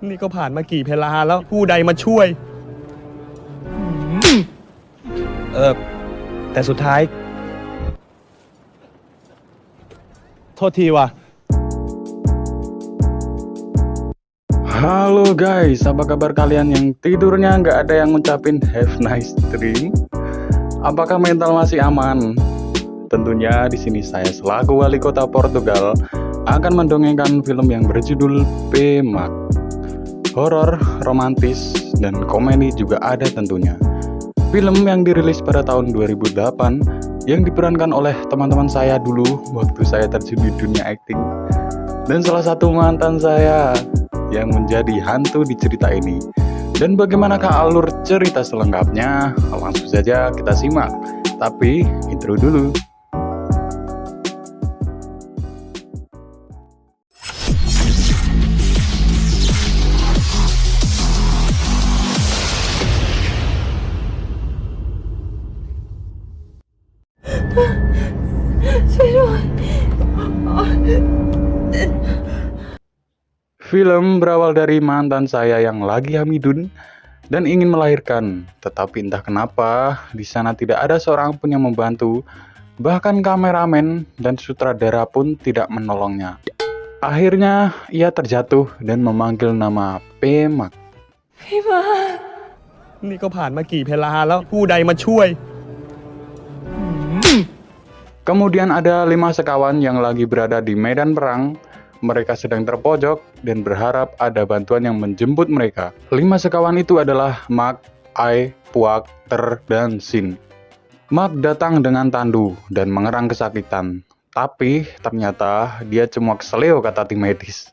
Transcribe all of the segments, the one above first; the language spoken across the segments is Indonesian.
นี่ก็ผ่านมากี่เพลาแล้วผู้ใดมาช่วย แต่สุดท้าย โทษทีว่ะ Halo guys, apa kabar kalian yang tidurnya nggak ada yang ngucapin have nice dream? Apakah mental masih aman? Tentunya di sini saya selaku wali kota Portugal akan mendongengkan film yang berjudul Pemak. Horor, romantis, dan komedi juga ada tentunya. Film yang dirilis pada tahun 2008 yang diperankan oleh teman-teman saya dulu waktu saya terjun di dunia akting. Dan salah satu mantan saya yang menjadi hantu di cerita ini. Dan bagaimanakah alur cerita selengkapnya? Langsung saja kita simak. Tapi intro dulu. Film berawal dari mantan saya yang lagi hamidun dan ingin melahirkan, tetapi entah kenapa di sana tidak ada seorang pun yang membantu, bahkan kameramen dan sutradara pun tidak menolongnya. Akhirnya ia terjatuh dan memanggil nama Pemak. นี่ก็ผ่านมากี่เพลาแล้วผู้ใดมาช่วย Kemudian ada 5 sekawan yang lagi berada di medan perang. Mereka sedang terpojok dan berharap ada bantuan yang menjemput mereka. 5 sekawan itu adalah Mak, Ai, Puak, Ter, dan Sin. Mak datang dengan tandu dan mengerang kesakitan. Tapi ternyata dia cuma keseleo, kata tim medis.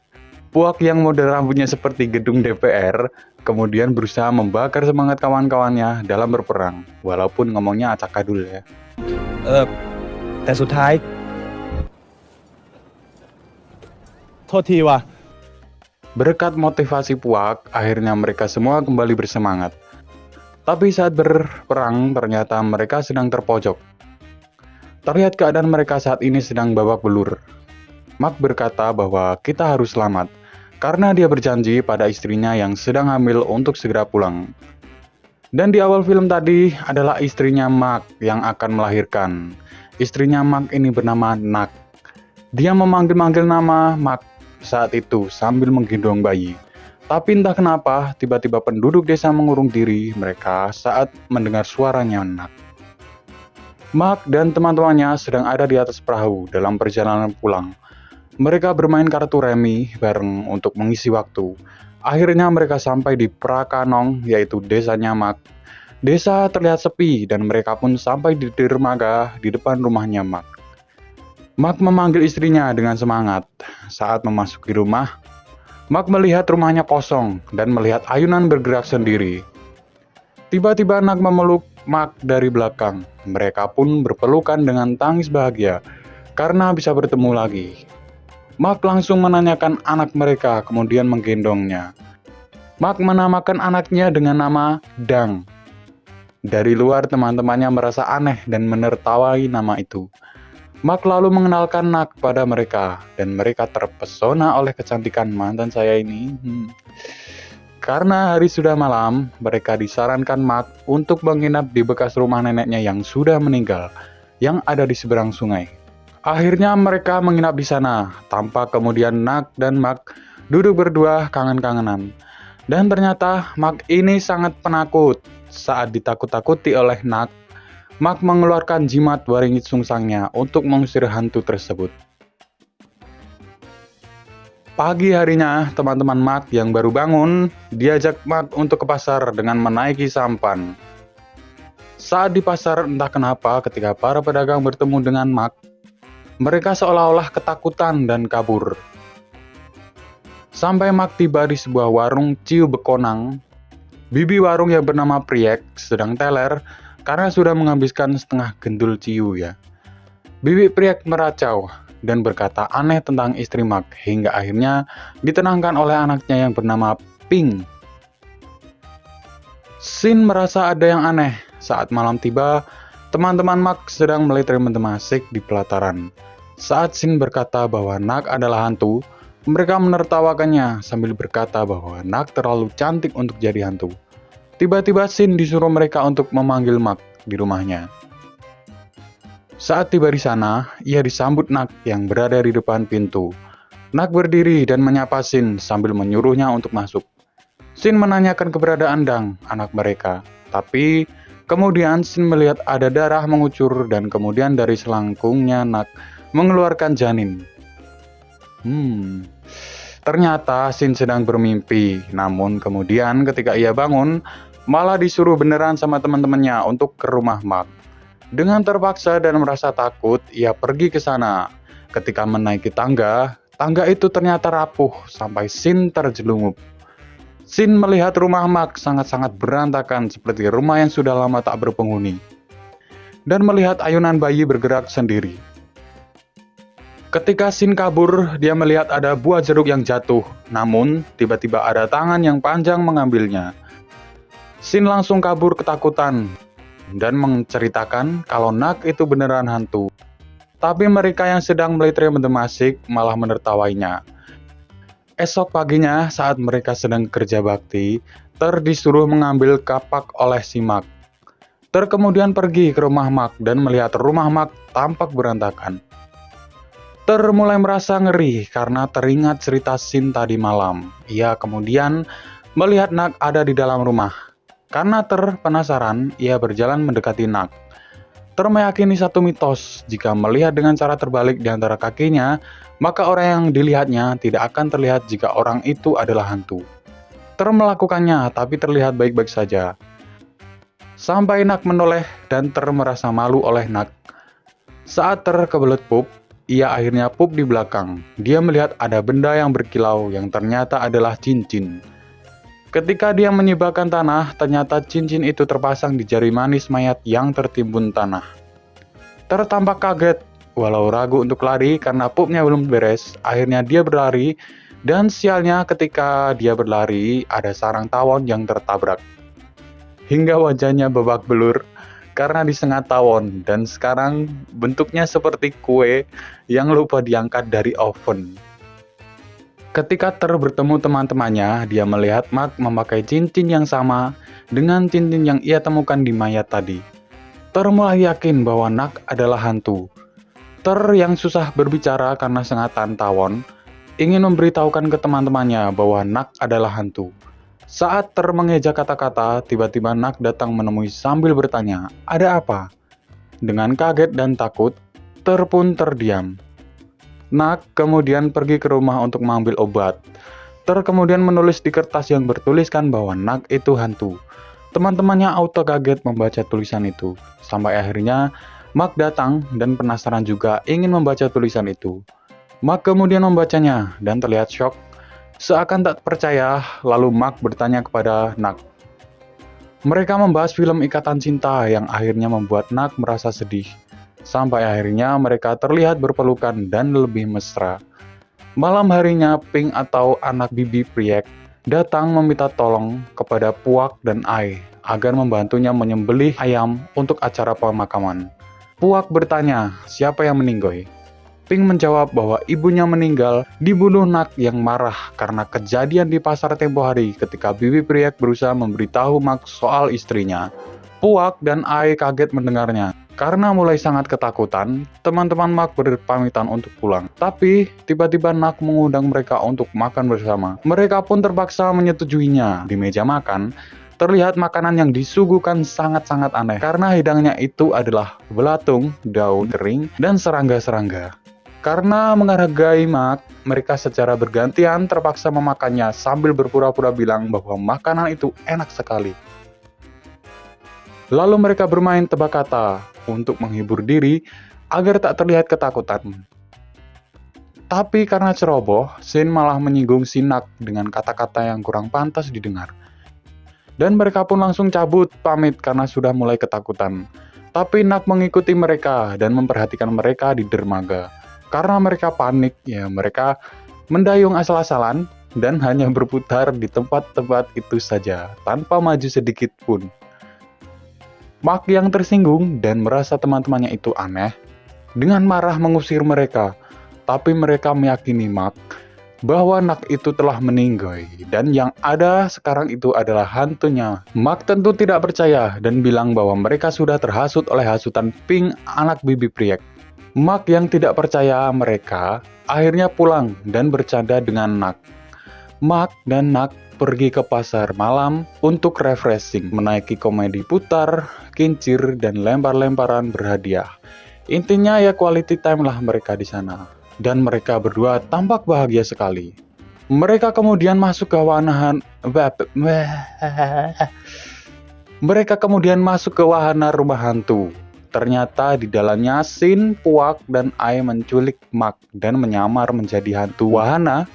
Puak yang model rambutnya seperti gedung DPR kemudian berusaha membakar semangat kawan-kawannya dalam berperang. Walaupun ngomongnya acak-adul ya. แต่สุดท้าย โทษทีว่ะ Berkat motivasi Puak, akhirnya mereka semua kembali bersemangat. Tapi saat berperang, ternyata mereka sedang terpojok. Terlihat keadaan mereka saat ini sedang babak belur. Mak berkata bahwa kita harus selamat, karena dia berjanji pada istrinya yang sedang hamil untuk segera pulang. Dan di awal film tadi adalah istrinya Mak yang akan melahirkan. Istrinya Mak ini bernama Nak. Dia memanggil-manggil nama Mak saat itu sambil menggendong bayi. Tapi entah kenapa tiba-tiba penduduk desa mengurung diri mereka saat mendengar suaranya Nak. Mak dan teman-temannya sedang ada di atas perahu dalam perjalanan pulang. Mereka bermain kartu remi bareng untuk mengisi waktu. Akhirnya mereka sampai di Prakanong, yaitu desanya Mak. Desa terlihat sepi dan mereka pun sampai di dermaga di depan rumahnya Mak. Mak memanggil istrinya dengan semangat. Saat memasuki rumah, Mak melihat rumahnya kosong dan melihat ayunan bergerak sendiri. Tiba-tiba Nak memeluk Mak dari belakang. Mereka pun berpelukan dengan tangis bahagia karena bisa bertemu lagi. Mak langsung menanyakan anak mereka, kemudian menggendongnya. Mak menamakan anaknya dengan nama Dang. Dari luar teman-temannya merasa aneh dan menertawai nama itu. Mak lalu mengenalkan Nak pada mereka, dan mereka terpesona oleh kecantikan mantan saya ini. Karena hari sudah malam, mereka disarankan Mak untuk menginap di bekas rumah neneknya yang sudah meninggal, yang ada di seberang sungai. Akhirnya mereka menginap di sana, tampak kemudian Nak dan Mak duduk berdua kangen-kangenan. Dan ternyata Mak ini sangat penakut. Saat ditakut-takuti oleh Nak, Mak mengeluarkan jimat waringit sungsangnya untuk mengusir hantu tersebut. Pagi harinya, teman-teman Mak yang baru bangun diajak Mak untuk ke pasar dengan menaiki sampan. Saat di pasar, entah kenapa ketika para pedagang bertemu dengan Mak, mereka seolah-olah ketakutan dan kabur. Sampai Mak tiba di sebuah warung Ciu Bekonang. Bibi warung yang bernama Priek sedang teler karena sudah menghabiskan setengah gendul ciu ya. Bibi Priek meracau dan berkata aneh tentang istri Mak hingga akhirnya ditenangkan oleh anaknya yang bernama Ping. Sin merasa ada yang aneh. Saat malam tiba, teman-teman Mak sedang meliteri temasik di pelataran. Saat Sin berkata bahwa Nak adalah hantu, Mereka menertawakannya sambil berkata bahwa Nak terlalu cantik untuk jadi hantu. Tiba-tiba Shin disuruh mereka untuk memanggil Mak di rumahnya. Saat tiba di sana, ia disambut Nak yang berada di depan pintu. Nak berdiri dan menyapa Shin sambil menyuruhnya untuk masuk. Shin menanyakan keberadaan Dang, anak mereka. Tapi kemudian Shin melihat ada darah mengucur dan kemudian dari selangkungnya Nak mengeluarkan janin. Ternyata Shin sedang bermimpi. Namun kemudian ketika ia bangun, malah disuruh beneran sama teman-temannya untuk ke rumah Mak. Dengan terpaksa dan merasa takut, ia pergi ke sana. Ketika menaiki tangga, tangga itu ternyata rapuh sampai Shin terjelungup. Shin melihat rumah Mak sangat-sangat berantakan seperti rumah yang sudah lama tak berpenghuni. Dan melihat ayunan bayi bergerak sendiri. Ketika Shin kabur, dia melihat ada buah jeruk yang jatuh. Namun, tiba-tiba ada tangan yang panjang mengambilnya. Shin langsung kabur ketakutan dan menceritakan kalau Nak itu beneran hantu. Tapi mereka yang sedang melihat mendemasik malah menertawainya. Esok paginya saat mereka sedang kerja bakti, Ter disuruh mengambil kapak oleh si Mak. Ter kemudian pergi ke rumah Mak dan melihat rumah Mak tampak berantakan. Ter mulai merasa ngeri karena teringat cerita Shin tadi malam. Ia kemudian melihat Nak ada di dalam rumah. Karena Ter penasaran, ia berjalan mendekati Nak. Ter meyakini satu mitos, jika melihat dengan cara terbalik di antara kakinya, maka orang yang dilihatnya tidak akan terlihat jika orang itu adalah hantu. Ter melakukannya, tapi terlihat baik-baik saja. Sampai Nak menoleh dan Ter merasa malu oleh Nak. Saat Ter kebelet pup, ia akhirnya pup di belakang. Dia melihat ada benda yang berkilau yang ternyata adalah cincin. Ketika dia menyibakan tanah, ternyata cincin itu terpasang di jari manis mayat yang tertimbun tanah. Ter tampak kaget, walau ragu untuk lari karena pupnya belum beres. Akhirnya dia berlari, dan sialnya ketika dia berlari, ada sarang tawon yang tertabrak. Hingga wajahnya babak belur karena disengat tawon, dan sekarang bentuknya seperti kue yang lupa diangkat dari oven. Ketika Ter bertemu teman-temannya, dia melihat Mak memakai cincin yang sama dengan cincin yang ia temukan di mayat tadi. Ter mulai yakin bahwa Nak adalah hantu. Ter yang susah berbicara karena sengatan tawon, ingin memberitahukan ke teman-temannya bahwa Nak adalah hantu. Saat Ter mengeja kata-kata, tiba-tiba Nak datang menemui sambil bertanya, "Ada apa?" Dengan kaget dan takut, Ter pun terdiam. Nak kemudian pergi ke rumah untuk mengambil obat. Ter kemudian menulis di kertas yang bertuliskan bahwa Nak itu hantu. Teman-temannya auto kaget membaca tulisan itu. Sampai akhirnya Mak datang dan penasaran juga ingin membaca tulisan itu. Mak kemudian membacanya dan terlihat syok. Seakan tak percaya, lalu Mak bertanya kepada Nak. Mereka membahas film Ikatan Cinta yang akhirnya membuat Nak merasa sedih. Sampai akhirnya mereka terlihat berpelukan dan lebih mesra. Malam harinya, Pink atau anak Bibi Priek datang meminta tolong kepada Puak dan Ai agar membantunya menyembelih ayam untuk acara pemakaman. Puak bertanya, siapa yang meninggoy? Pink menjawab bahwa ibunya meninggal dibunuh Nak yang marah karena kejadian di pasar tempo hari ketika Bibi Priek berusaha memberitahu Mak soal istrinya. Puak dan Ai kaget mendengarnya. Karena mulai sangat ketakutan, teman-teman Mak berpamitan untuk pulang. Tapi, tiba-tiba Nak mengundang mereka untuk makan bersama. Mereka pun terpaksa menyetujuinya. Di meja makan, terlihat makanan yang disuguhkan sangat-sangat aneh. Karena hidangnya itu adalah belatung, daun kering, dan serangga-serangga. Karena menghargai Mak, mereka secara bergantian terpaksa memakannya sambil berpura-pura bilang bahwa makanan itu enak sekali. Lalu mereka bermain tebak kata untuk menghibur diri agar tak terlihat ketakutan. Tapi karena ceroboh, Shin malah menyinggung si Nak dengan kata-kata yang kurang pantas didengar. Dan mereka pun langsung cabut pamit karena sudah mulai ketakutan. Tapi Nak mengikuti mereka dan memperhatikan mereka di dermaga. Karena mereka panik, ya mereka mendayung asal-asalan dan hanya berputar di tempat-tempat itu saja, tanpa maju sedikit pun. Mak yang tersinggung dan merasa teman-temannya itu aneh, dengan marah mengusir mereka. Tapi mereka meyakini Mak bahwa Nak itu telah meninggal dan yang ada sekarang itu adalah hantunya. Mak tentu tidak percaya dan bilang bahwa mereka sudah terhasut oleh hasutan Pink, anak bibi Priek. Mak yang tidak percaya mereka akhirnya pulang dan bercanda dengan Nak. Mak dan Nak pergi ke pasar malam untuk refreshing, menaiki komedi putar, kincir, dan lempar-lemparan berhadiah. Intinya ya quality time lah mereka di sana. Dan mereka berdua tampak bahagia sekali. Mereka kemudian masuk ke wahana rumah hantu. Ternyata di dalamnya Sin, Puak, dan Ai menculik Mak dan menyamar menjadi hantu wahana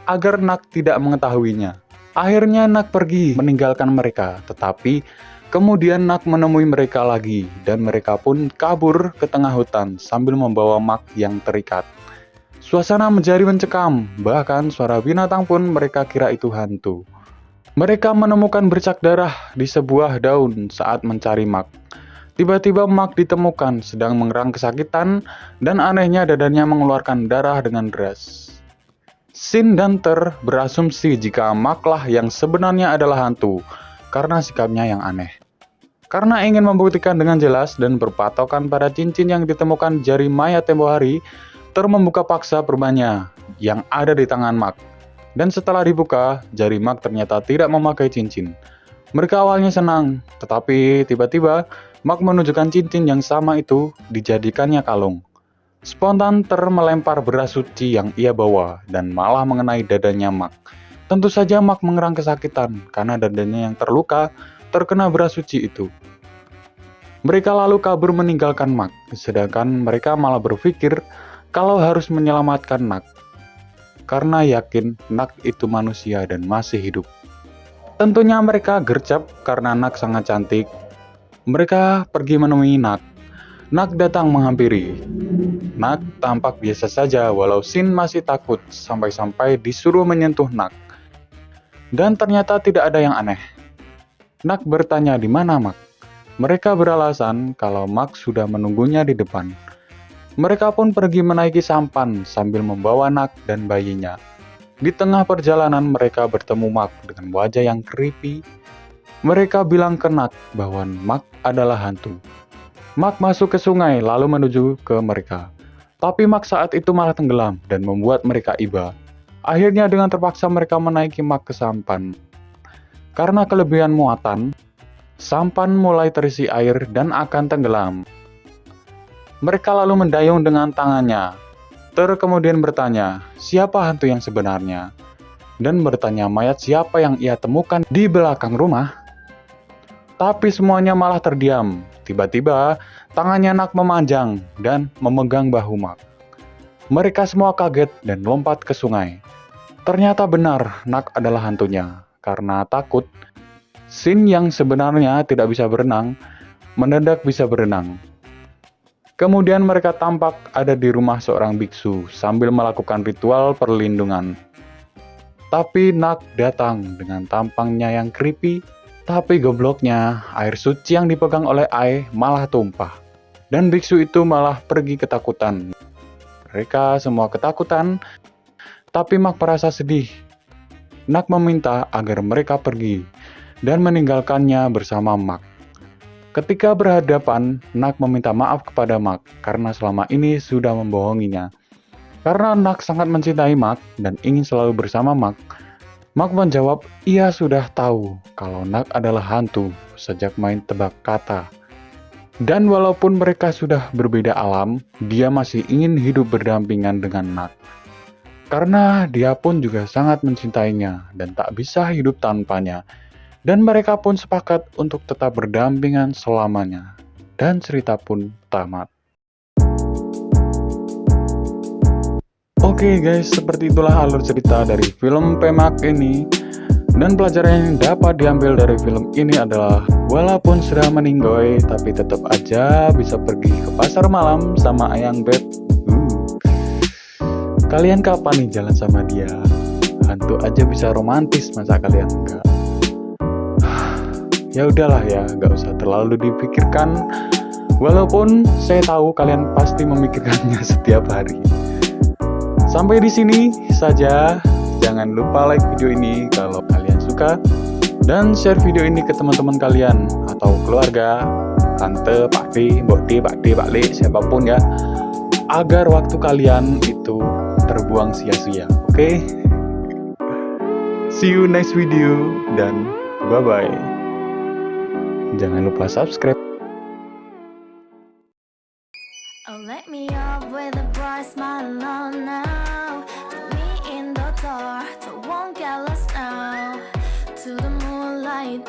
agar Nak tidak mengetahuinya. Akhirnya Nak pergi meninggalkan mereka, tetapi kemudian Nak menemui mereka lagi dan mereka pun kabur ke tengah hutan sambil membawa Mak yang terikat. Suasana menjadi mencekam, bahkan suara binatang pun mereka kira itu hantu. Mereka menemukan bercak darah di sebuah daun saat mencari Mak. Tiba-tiba Mak ditemukan sedang mengerang kesakitan dan anehnya dadanya mengeluarkan darah dengan deras. Sin dan Ter berasumsi jika Mak lah yang sebenarnya adalah hantu karena sikapnya yang aneh. Karena ingin membuktikan dengan jelas dan berpatokan pada cincin yang ditemukan jari mayat tempo hari, Ter membuka paksa perbannya yang ada di tangan Mak. Dan setelah dibuka, jari Mak ternyata tidak memakai cincin. Mereka awalnya senang, tetapi tiba-tiba Mak menunjukkan cincin yang sama itu dijadikannya kalung. Spontan Ter melempar beras suci yang ia bawa dan malah mengenai dadanya Mak. Tentu saja Mak mengerang kesakitan karena dadanya yang terluka terkena beras suci itu. Mereka lalu kabur meninggalkan Mak, sedangkan mereka malah berpikir kalau harus menyelamatkan Nak, karena yakin Nak itu manusia dan masih hidup. Tentunya mereka gercep karena Nak sangat cantik. Mereka pergi menemui Nak. Nak datang menghampiri. Nak tampak biasa saja walau Sin masih takut sampai-sampai disuruh menyentuh Nak. Dan ternyata tidak ada yang aneh. Nak bertanya di mana Mak. Mereka beralasan kalau Mak sudah menunggunya di depan. Mereka pun pergi menaiki sampan sambil membawa Nak dan bayinya. Di tengah perjalanan mereka bertemu Mak dengan wajah yang creepy. Mereka bilang ke Nak bahwa Mak adalah hantu. Mak masuk ke sungai lalu menuju ke mereka. Tapi Mak saat itu malah tenggelam dan membuat mereka iba. Akhirnya dengan terpaksa mereka menaiki Mak ke sampan. Karena kelebihan muatan, sampan mulai terisi air dan akan tenggelam. Mereka lalu mendayung dengan tangannya. Ter kemudian bertanya, siapa hantu yang sebenarnya? Dan bertanya mayat siapa yang ia temukan di belakang rumah. Tapi semuanya malah terdiam. Tiba-tiba, tangannya Nak memanjang dan memegang bahu Mak. Mereka semua kaget dan lompat ke sungai. Ternyata benar, Nak adalah hantunya. Karena takut, Sin yang sebenarnya tidak bisa berenang, mendadak bisa berenang. Kemudian mereka tampak ada di rumah seorang biksu sambil melakukan ritual perlindungan. Tapi Nak datang dengan tampangnya yang creepy, tapi gobloknya air suci yang dipegang oleh Ai malah tumpah. Dan biksu itu malah pergi ketakutan. Mereka semua ketakutan, tapi Mak merasa sedih. Nak meminta agar mereka pergi dan meninggalkannya bersama Mak. Ketika berhadapan, Nak meminta maaf kepada Mak karena selama ini sudah membohonginya. Karena Nak sangat mencintai Mak dan ingin selalu bersama Mak, Mak menjawab ia sudah tahu kalau Nak adalah hantu sejak main tebak kata. Dan walaupun mereka sudah berbeda alam, dia masih ingin hidup berdampingan dengan Nak. Karena dia pun juga sangat mencintainya dan tak bisa hidup tanpanya. Dan mereka pun sepakat untuk tetap berdampingan selamanya. Dan cerita pun tamat. Oke guys, seperti itulah alur cerita dari film Pemak ini. Dan pelajaran yang dapat diambil dari film ini adalah walaupun sudah meninggoy, tapi tetap aja bisa pergi ke pasar malam sama Ayang Beb. Kalian kapan nih jalan sama dia? Hantu aja bisa romantis, masa kalian enggak? Ya udahlah ya, nggak usah terlalu dipikirkan. Walaupun saya tahu kalian pasti memikirkannya setiap hari. Sampai di sini saja jangan lupa like video ini kalau kalian suka. Dan share video ini ke teman-teman kalian atau keluarga, tante, Pak D, Mbok D, Pak D, Pak Le, siapapun ya, agar waktu kalian itu terbuang sia-sia. Oke? See you next video dan bye-bye. Jangan lupa subscribe. Oh, let me up with a bright smile on now. Put me in the dark, so won't get lost now. To the moonlight.